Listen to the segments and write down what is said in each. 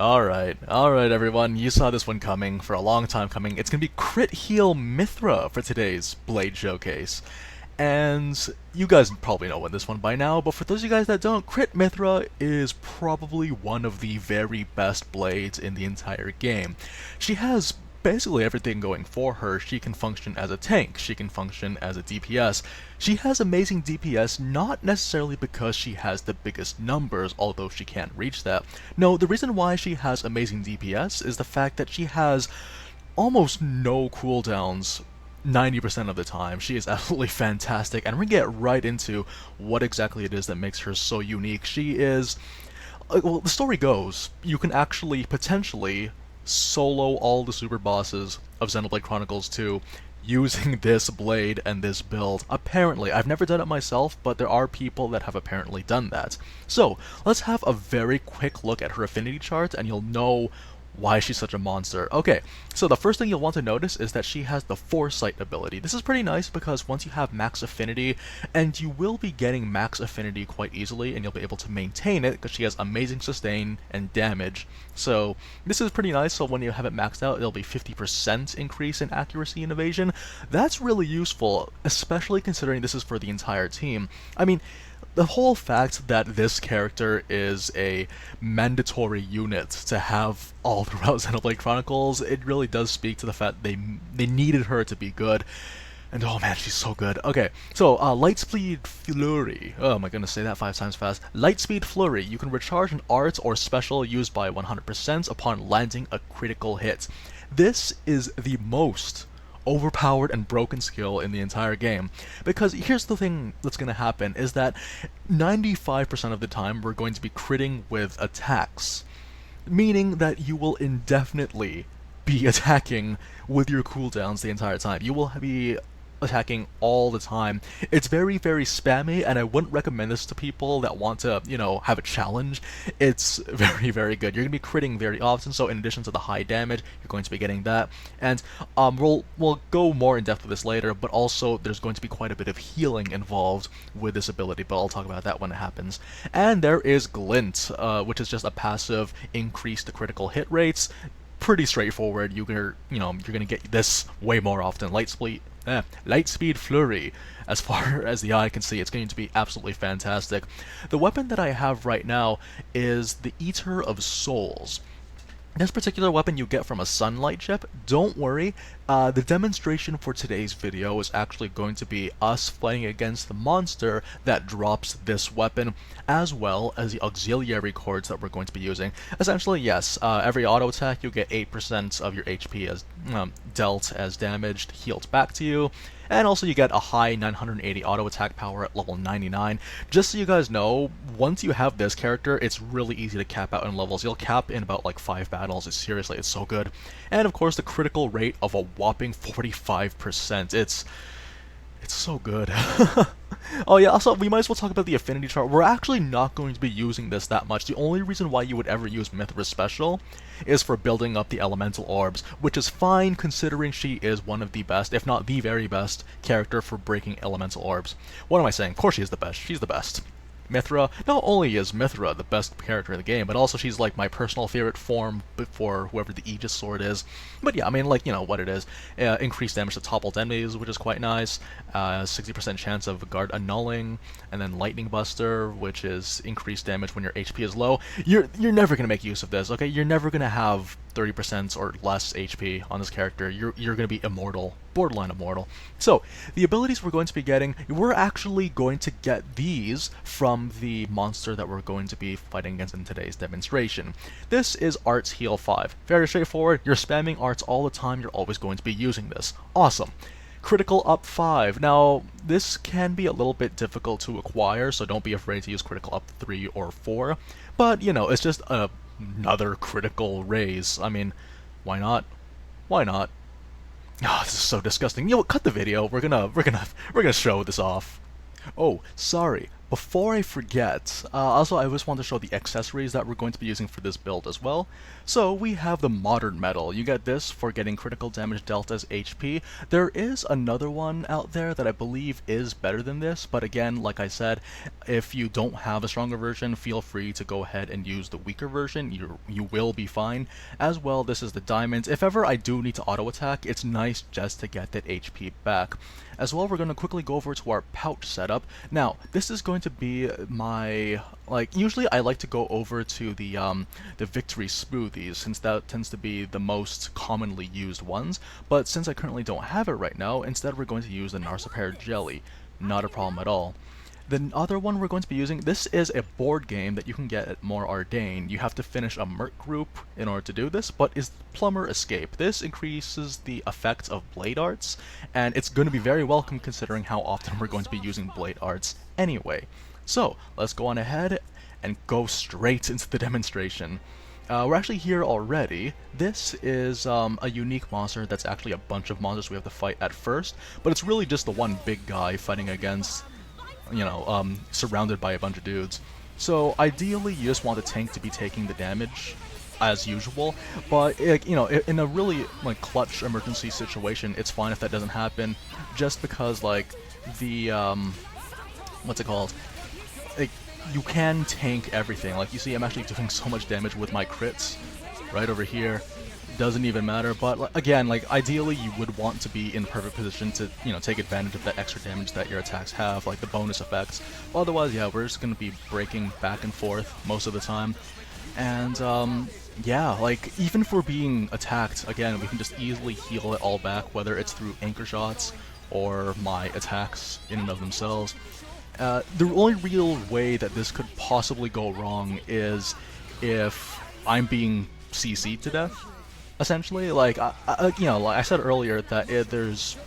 Alright everyone, you saw this one coming for a long time coming. It's gonna be Crit Heal Mythra for today's Blade Showcase. And you guys probably know this one by now, but for those of you guys that don't, Crit Mythra is probably one of the very best blades in the entire game. She has basically everything going for her. She can function as a tank, she can function as a DPS. She has amazing DPS not necessarily because she has the biggest numbers, although she can't reach that. No, the reason why she has amazing DPS is the fact that she has almost no cooldowns 90% of the time. She is absolutely fantastic, and we're gonna get right into what exactly it is that makes her so unique. She is, well, the story goes, you can actually potentially solo all the super bosses of Xenoblade Chronicles 2 using this blade and this build. Apparently, I've never done it myself, but there are people that have apparently done that. So, let's have a very quick look at her affinity chart and you'll know why she's such a monster. Okay, so the first thing you'll want to notice is that she has the Foresight ability. This is pretty nice because once you have max affinity, and you will be getting max affinity quite easily, and you'll be able to maintain it because she has amazing sustain and damage. So this is pretty nice, so when you have it maxed out, it'll be 50% increase in accuracy and evasion. That's really useful, especially considering this is for the entire team. I mean, the whole fact that this character is a mandatory unit to have all throughout Xenoblade Chronicles, it really does speak to the fact they needed her to be good. And oh man, she's so good. Okay, so Lightspeed Flurry. Oh my goodness, say that 5 times fast. Lightspeed Flurry. You can recharge an art or special used by 100% upon landing a critical hit. This is the most overpowered and broken skill in the entire game, because here's the thing that's going to happen is that 95% of the time we're going to be critting with attacks, meaning that you will indefinitely be attacking with your cooldowns the entire time. You will be attacking all the time. It's very, very spammy, and I wouldn't recommend this to people that want to, you know, have a challenge. It's very, very good. You're going to be critting very often, so in addition to the high damage, you're going to be getting that. And we'll go more in depth with this later, but also there's going to be quite a bit of healing involved with this ability, but I'll talk about that when it happens. And there is Glint, which is just a passive increase to critical hit rates. Pretty straightforward. You're gonna get this way more often. Lightspeed Flurry. As far as the eye can see, it's going to be absolutely fantastic. The weapon that I have right now is the Eater of Souls. This particular weapon you get from a sunlight chip. Don't worry, the demonstration for today's video is actually going to be us fighting against the monster that drops this weapon, as well as the auxiliary cords that we're going to be using. Essentially, yes, every auto attack you get 8% of your HP as dealt as damaged, healed back to you. And also you get a high 980 auto attack power at level 99. Just so you guys know, once you have this character, it's really easy to cap out in levels. You'll cap in about like 5 battles. Seriously, it's so good. And of course the critical rate of a whopping 45%. It's so good. Oh yeah, also we might as well talk about the affinity chart. We're actually not going to be using this that much. The only reason why you would ever use Mythra's special is for building up the elemental orbs, which is fine considering she is one of the best, if not the very best, character for breaking elemental orbs. What am I saying? Of course she is the best. She's the best. Mythra, not only is Mythra the best character in the game, but also she's like my personal favorite form for whoever the Aegis Sword is. But yeah, I mean, like, you know what it is. Increased damage to toppled enemies, which is quite nice. 60% chance of guard annulling, and then Lightning Buster, which is increased damage when your HP is low. You're never gonna make use of this, okay? You're never gonna have 30% or less HP on this character. You're gonna be immortal, borderline immortal. So the abilities we're going to be getting, we're actually going to get these from the monster that we're going to be fighting against in today's demonstration. This is Arts Heal 5. Very straightforward. You're spamming arts all the time. You're always going to be using this. Awesome. Critical up 5. Now, this can be a little bit difficult to acquire, so don't be afraid to use critical up 3 or 4. But, you know, it's just another critical raise. I mean, why not? Why not? Oh, this is so disgusting. You know what? Cut the video. We're gonna show this off. Oh, sorry. before I forget, also I just want to show the accessories that we're going to be using for this build as well. So we have the Modern Metal. You get this for getting critical damage dealt as HP. There is another one out there that I believe is better than this, but again, like I said, if you don't have a stronger version, feel free to go ahead and use the weaker version. You will be fine. As well, this is the Diamonds. If ever I do need to auto attack, it's nice just to get that HP back. As well, we're going to quickly go over to our pouch setup. Now, this is going to be my, usually I like to go over to the Victory Smoothies, since that tends to be the most commonly used ones, but since I currently don't have it right now, instead we're going to use the Narcipear Jelly. Not a problem at all. The other one we're going to be using, this is a board game that you can get at More Ardain. You have to finish a Merc group in order to do this, but is Plumber Escape. This increases the effects of blade arts, and it's going to be very welcome considering how often we're going to be using blade arts anyway. So, let's go on ahead and go straight into the demonstration. We're actually here already. This is a unique monster that's actually a bunch of monsters we have to fight at first, but it's really just the one big guy fighting against, surrounded by a bunch of dudes. So ideally you just want the tank to be taking the damage as usual, but in a really clutch emergency situation, it's fine if that doesn't happen, just because the what's it called? You can tank everything. Like you see, I'm actually doing so much damage with my crits right over here. Doesn't even matter, but again, ideally you would want to be in the perfect position to, take advantage of that extra damage that your attacks have, like the bonus effects. Well, otherwise, yeah, we're just gonna be breaking back and forth most of the time. And, yeah, even for being attacked, again, we can just easily heal it all back, whether it's through anchor shots or my attacks in and of themselves. The only real way that this could possibly go wrong is if I'm being CC'd to death. Essentially, I said earlier that there's,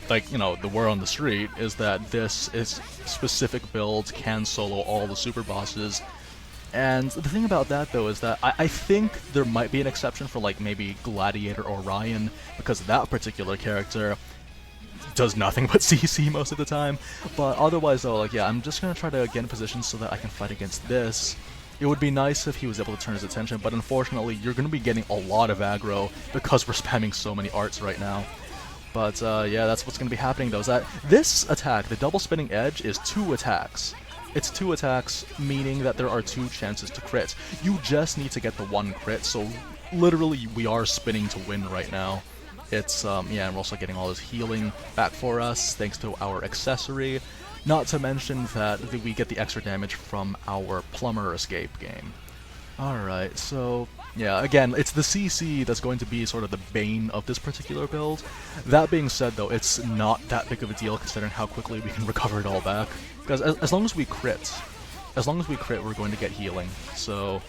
the word on the street is that this is specific builds can solo all the super bosses, and the thing about that though is that I think there might be an exception for maybe Gladiator Orion, because that particular character does nothing but CC most of the time. But otherwise though, yeah, I'm just gonna try to get in position so that I can fight against this. It would be nice if he was able to turn his attention, but unfortunately, you're going to be getting a lot of aggro because we're spamming so many arts right now. But yeah, that's what's going to be happening though, is that this attack, the double spinning edge, is 2 attacks. It's 2 attacks, meaning that there are 2 chances to crit. You just need to get the 1 crit, so literally we are spinning to win right now. It's, yeah, and we're also getting all this healing back for us, thanks to our accessory. Not to mention that we get the extra damage from our Plumber Escape game. Alright, so yeah, again, it's the CC that's going to be sort of the bane of this particular build. That being said though, it's not that big of a deal considering how quickly we can recover it all back. Because as long as we crit, we're going to get healing. So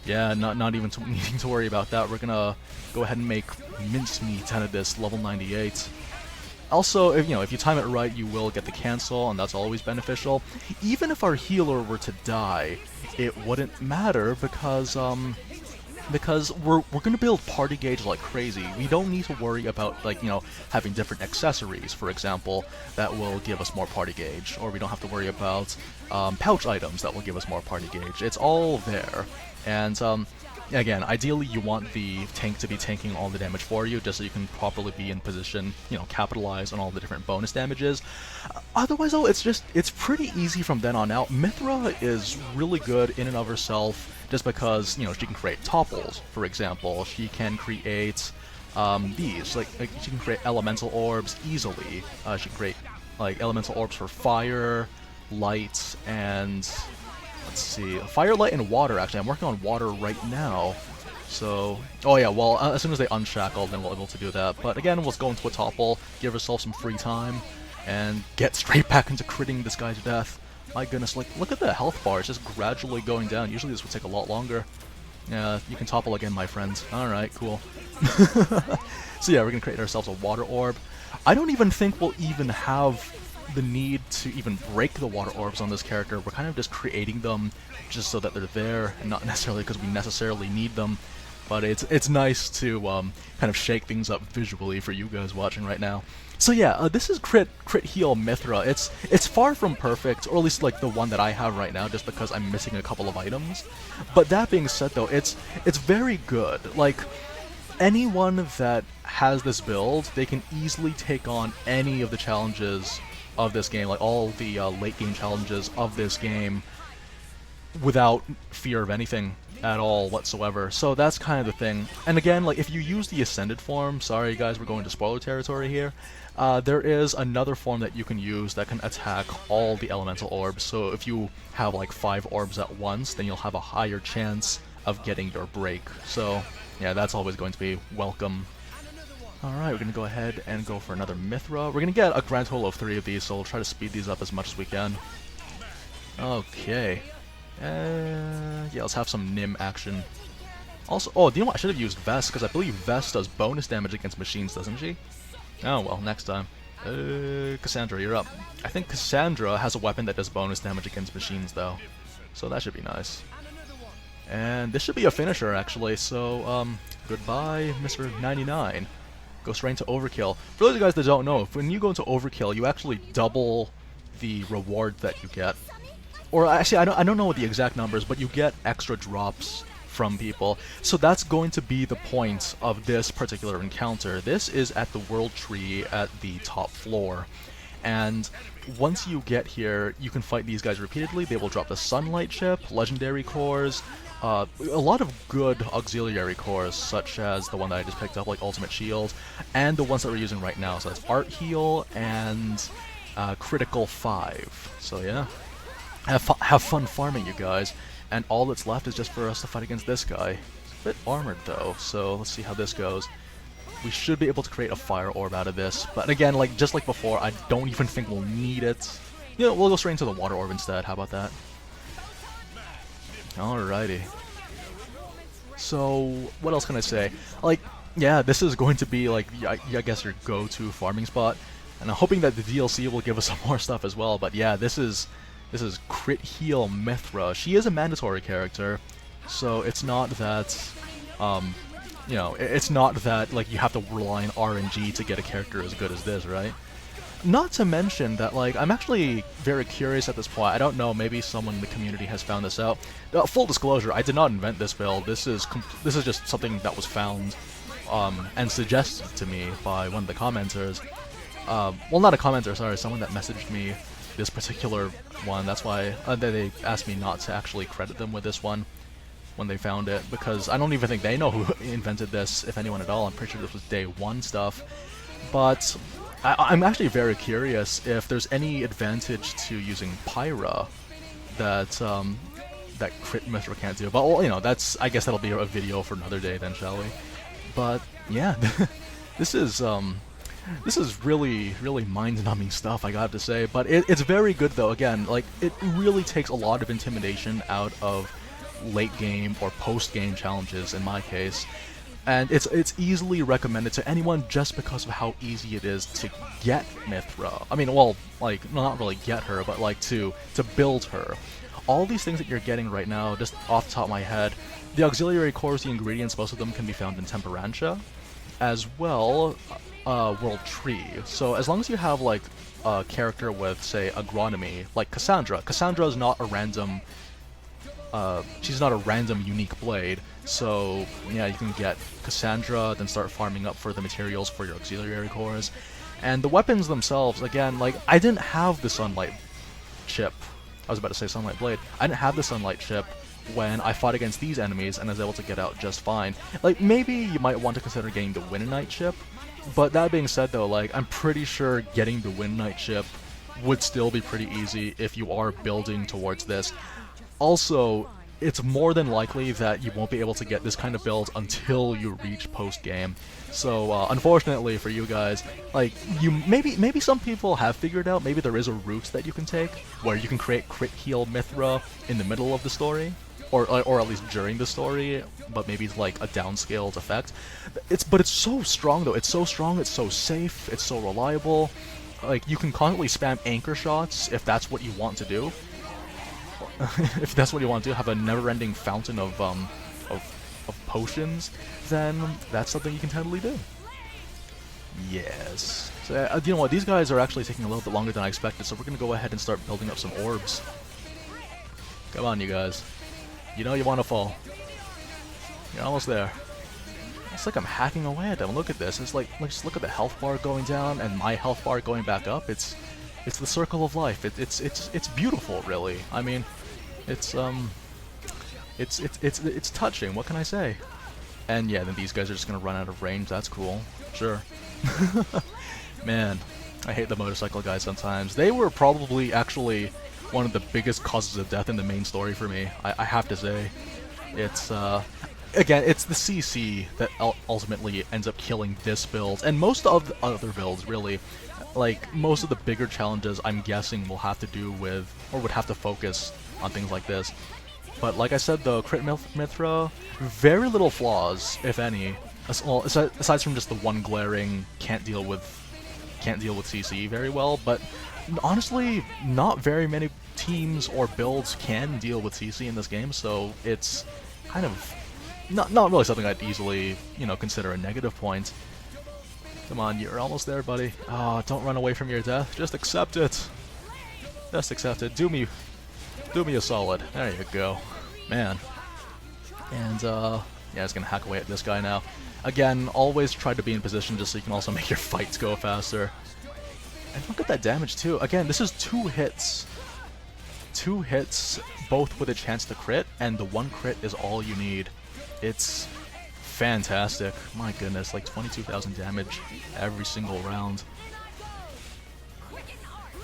yeah, not even needing to worry about that. We're gonna go ahead and make mincemeat out of this level 98. Also, if you time it right, you will get the cancel, and that's always beneficial. Even if our healer were to die, it wouldn't matter because we're gonna build party gauge like crazy. We don't need to worry about having different accessories, for example, that will give us more party gauge, or we don't have to worry about pouch items that will give us more party gauge. It's all there, and again, ideally you want the tank to be tanking all the damage for you, just so you can properly be in position, capitalize on all the different bonus damages. Otherwise though, it's pretty easy from then on out. Mythra is really good in and of herself, just because, she can create topples, for example. She can create, these, she can create elemental orbs easily. She can create, elemental orbs for fire, light, and let's see, fire, light, and water. Actually, I'm working on water right now. So, oh yeah, well, as soon as they unshackle, then we'll be able to do that. But again, let's go into a topple, give ourselves some free time, and get straight back into critting this guy to death. My goodness, look at the health bar, it's just gradually going down. Usually this would take a lot longer. Yeah, you can topple again, my friends. Alright, cool. So yeah, we're gonna create ourselves a water orb. I don't even think we'll even have the need to even break the water orbs on this character. We're kind of just creating them just so that they're there, and not necessarily because we necessarily need them. but it's nice to kind of shake things up visually for you guys watching right now. So yeah, this is crit heal Mythra. It's far from perfect, or at least like the one that I have right now, just because I'm missing a couple of items. But that being said, though, it's very good. Like, anyone that has this build, they can easily take on any of the challenges of this game, like all the late game challenges of this game, without fear of anything at all whatsoever. So that's kind of the thing. And again, like, if you use the Ascended form, sorry guys, we're going to spoiler territory here, there is another form that you can use that can attack all the elemental orbs. So if you have like 5 orbs at once, then you'll have a higher chance of getting your break. So yeah, that's always going to be welcome. Alright, we're going to go ahead and go for another Mythra. We're going to get a grand total of 3 of these, so we'll try to speed these up as much as we can. Okay. Yeah, let's have some Nim action. Also, oh, do you know what? I should have used Vest, because I believe Vest does bonus damage against machines, doesn't she? Oh, well, next time. Cassandra, you're up. I think Cassandra has a weapon that does bonus damage against machines, though. So that should be nice. And this should be a finisher, actually, so, goodbye, Mr. 99. Go straight into Overkill. For those of you guys that don't know, when you go into Overkill, you actually double the reward that you get. Or actually, I don't know what the exact numbers, but you get extra drops from people. So that's going to be the point of this particular encounter. This is at the World Tree at the top floor. And once you get here, you can fight these guys repeatedly. They will drop the Sunlight Chip, Legendary Cores, a lot of good auxiliary cores, such as the one that I just picked up, like Ultimate Shield, and the ones that we're using right now. So that's Art Heal and Critical 5. So yeah, have fun farming, you guys. And all that's left is just for us to fight against this guy. He's a bit armored though, so let's see how this goes. We should be able to create a Fire Orb out of this, but again, like just like before, I don't even think we'll need it. You know, we'll go straight into the Water Orb instead. How about that? Alrighty. So, what else can I say? Like, yeah, this is going to be, like, I guess your go-to farming spot. And I'm hoping that the DLC will give us some more stuff as well. But yeah, this is Crit Heal Mythra. She is a mandatory character, so it's not that, you know, it's not that, like, you have to rely on RNG to get a character as good as this, right? Not to mention that, like, I'm actually very curious at this point. I don't know, maybe someone in the community has found this out. Full disclosure, I did not invent this build. This is just something that was found and suggested to me by one of the commenters. Well, not a commenter, sorry, someone that messaged me this particular one. That's why they asked me not to actually credit them with this one when they found it, because I don't even think they know who invented this, if anyone at all. I'm pretty sure this was day 1 stuff. But I'm actually very curious if there's any advantage to using Pyra that that Crit Mythra can't do. But, well, you know, I guess that'll be a video for another day then, shall we? But yeah, this is really mind-numbing stuff, I got to say. But it's very good though. Again, like, it really takes a lot of intimidation out of late game or post game challenges in my case. And it's easily recommended to anyone just because of how easy it is to get Mythra. I mean, well, like, not really get her, but like to build her. All these things that you're getting right now, just off the top of my head, the auxiliary cores, the ingredients, most of them can be found in Temperantia, as well World Tree. So as long as you have like a character with, say, agronomy, like Cassandra. Cassandra is not a random. She's not a random unique blade, so yeah, you can get Cassandra, then start farming up for the materials for your auxiliary cores. And the weapons themselves, again, like, I didn't have the Sunlight chip. I was about to say Sunlight Blade. I didn't have the Sunlight chip when I fought against these enemies, and I was able to get out just fine. Like, maybe you might want to consider getting the Winnite chip, but that being said though, like, I'm pretty sure getting the Winnite chip would still be pretty easy if you are building towards this. Also, it's more than likely that you won't be able to get this kind of build until you reach post-game. So, unfortunately for you guys, like, maybe some people have figured out, maybe there is a route that you can take, where you can create Crit Heal Mythra in the middle of the story, or at least during the story, but maybe it's like a downscaled effect. But it's so strong though, it's so strong, it's so safe, it's so reliable. Like, you can constantly spam anchor shots if that's what you want to do. If that's what you want to do, have a never-ending fountain of potions, then that's something you can totally do. Yes. So, you know what, these guys are actually taking a little bit longer than I expected, so we're going to go ahead and start building up some orbs. Come on, you guys. You know you want to fall. You're almost there. It's like I'm hacking away at them. Look at this. It's like, just look at the health bar going down and my health bar going back up. It's the circle of life. It's beautiful, really. I mean, it's touching. What can I say? And yeah, then these guys are just gonna run out of range. That's cool. Sure. Man, I hate the motorcycle guys sometimes. They were probably actually one of the biggest causes of death in the main story for me. I have to say, it's again, it's the CC that ultimately ends up killing this build, and most of the other builds, really. Like, most of the bigger challenges, I'm guessing, will have to do with, or would have to focus on things like this. But like I said, though, Crit Mythra, very little flaws, if any. Well, aside from just the one glaring can't deal with CC very well, but honestly, not very many teams or builds can deal with CC in this game, so it's kind of not really something I'd easily, you know, consider a negative point. Come on, you're almost there, buddy. Oh, don't run away from your death. Just accept it. Just accept it. Do me a solid. There you go. Man. And, yeah, it's gonna hack away at this guy now. Again, always try to be in position just so you can also make your fights go faster. And look at that damage, too. Again, this is 2 hits. 2 hits, both with a chance to crit, and the 1 crit is all you need. It's fantastic. My goodness, like 22,000 damage every single round.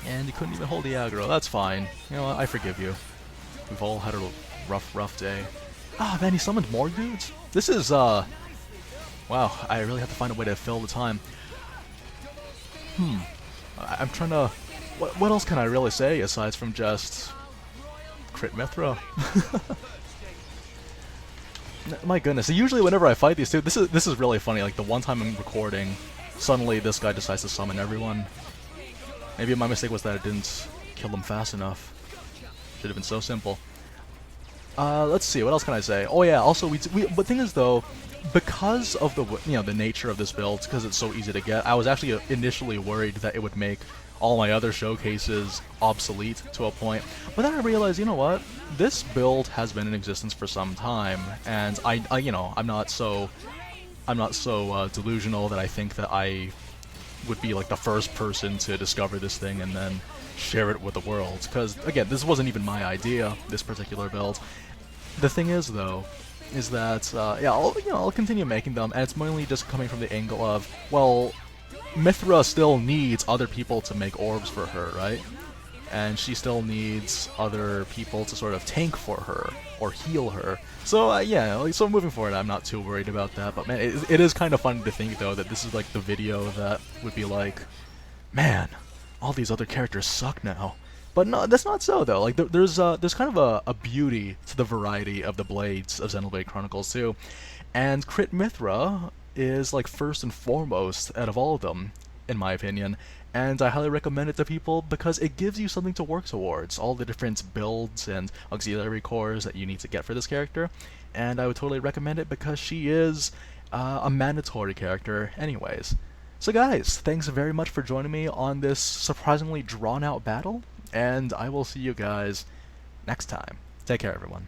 And you couldn't even hold the aggro. That's fine. You know what? I forgive you. We've all had a rough day. Ah, man, he summoned more dudes? This is, wow, I really have to find a way to fill the time. I'm trying to... What else can I really say aside from just... Crit Mythra? My goodness, usually whenever I fight these two, this is really funny. Like, the one time I'm recording, suddenly this guy decides to summon everyone. Maybe my mistake was that I didn't kill them fast enough. Should have been so simple. Let's see, what else can I say? Oh yeah, also but thing is though, because of the, you know, the nature of this build, because it's so easy to get, I was actually initially worried that it would make all my other showcases obsolete to a point. But then I realized, you know what? This build has been in existence for some time, and I you know, I'm not so delusional that I think that I would be like the first person to discover this thing and then share it with the world. Because again, this wasn't even my idea, this particular build. The thing is, though, is that yeah, I'll continue making them, and it's mainly just coming from the angle of, well, Mythra still needs other people to make orbs for her, right? And she still needs other people to sort of tank for her or heal her. So yeah, so moving forward, I'm not too worried about that. But man, it is kind of funny to think though that this is like the video that would be like, man, all these other characters suck now. But no, that's not so though. Like there's kind of a beauty to the variety of the blades of Xenoblade Chronicles too, and Crit Mythra is like first and foremost out of all of them, in my opinion. And I highly recommend it to people because it gives you something to work towards, all the different builds and auxiliary cores that you need to get for this character. And I would totally recommend it because she is a mandatory character anyways. So guys, thanks very much for joining me on this surprisingly drawn out battle, and I will see you guys next time. Take care, everyone.